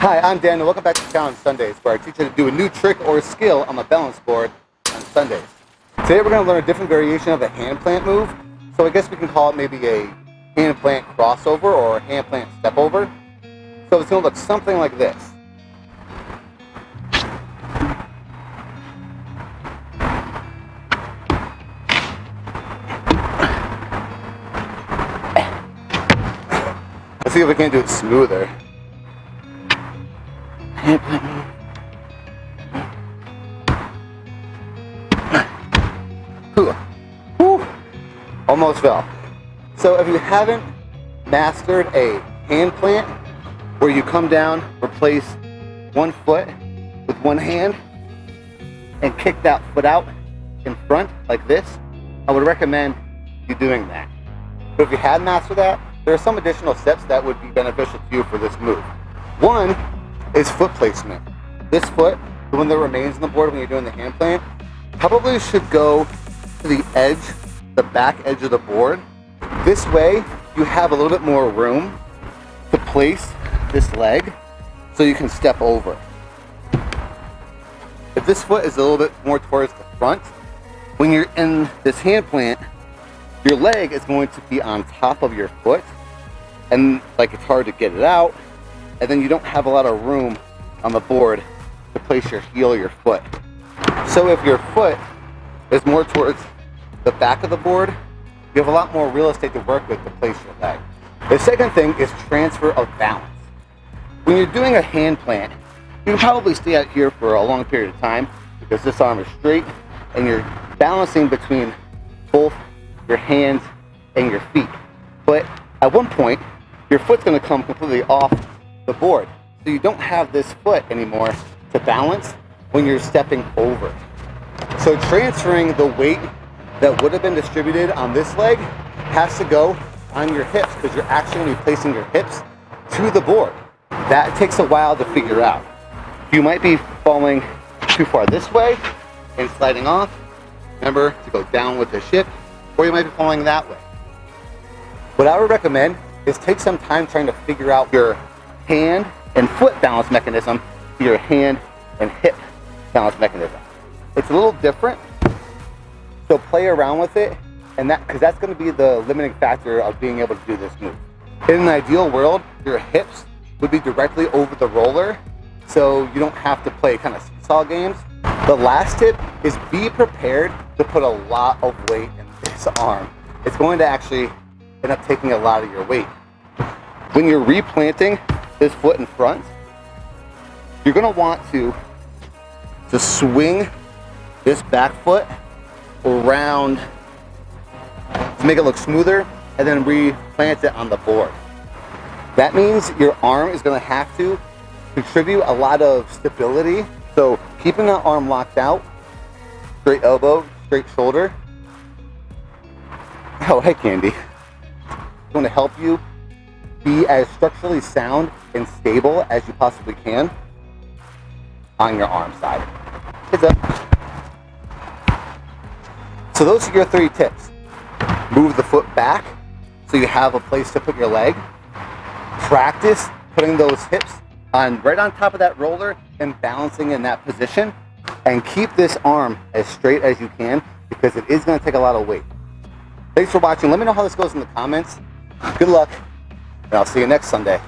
Hi, I'm Daniel. Welcome back to Challenge Sundays, where I teach you to do a new trick or skill on the balance board on Sundays. Today we're going to learn a different variation of a hand plant move. So I guess we can call it maybe a hand plant crossover or a hand plant step over. So it's going to look something like this. Let's see if we can do it smoother. Hand plant move. Whew. Almost fell. So if you haven't mastered a hand plant where you come down, replace one foot with one hand, and kick that foot out in front like this, I would recommend you doing that. But if you had mastered that, there are some additional steps that would be beneficial to you for this move. One is foot placement. This foot, the one that remains on the board when you're doing the hand plant, probably should go to the edge, the back edge of the board. This way, you have a little bit more room to place this leg so you can step over. If this foot is a little bit more towards the front, when you're in this hand plant, your leg is going to be on top of your foot, and like it's hard to get it out, and then you don't have a lot of room on the board to place your heel or your foot. So if your foot is more towards the back of the board, you have a lot more real estate to work with to place your leg. The second thing is transfer of balance. When you're doing a hand plant, you can probably stay out here for a long period of time because this arm is straight and you're balancing between both your hands and your feet. But at one point, your foot's going to come completely off the board. So you don't have this foot anymore to balance when you're stepping over. So transferring the weight that would have been distributed on this leg has to go on your hips because you're actually placing your hips to the board. That takes a while to figure out. You might be falling too far this way and sliding off. Remember to go down with the ship, or you might be falling that way. What I would recommend is take some time trying to figure out your hand and foot balance mechanism to your hand and hip balance mechanism. It's a little different, so play around with it, and because that's going to be the limiting factor of being able to do this move. In an ideal world, your hips would be directly over the roller, so you don't have to play kind of seesaw games. The last tip is be prepared to put a lot of weight in this arm. It's going to actually end up taking a lot of your weight. When you're replanting this foot in front, you're going to want to swing this back foot around to make it look smoother and then replant it on the board. That means your arm is going to have to contribute a lot of stability. So keeping that arm locked out, straight elbow, straight shoulder. Oh, hey Candy. It's going to help you be as structurally sound and stable as you possibly can on your arm side. Heads up. So those are your 3 tips. Move the foot back so you have a place to put your leg. Practice putting those hips right on top of that roller and balancing in that position. And keep this arm as straight as you can because it is going to take a lot of weight. Thanks for watching. Let me know how this goes in the comments. Good luck, and I'll see you next Sunday.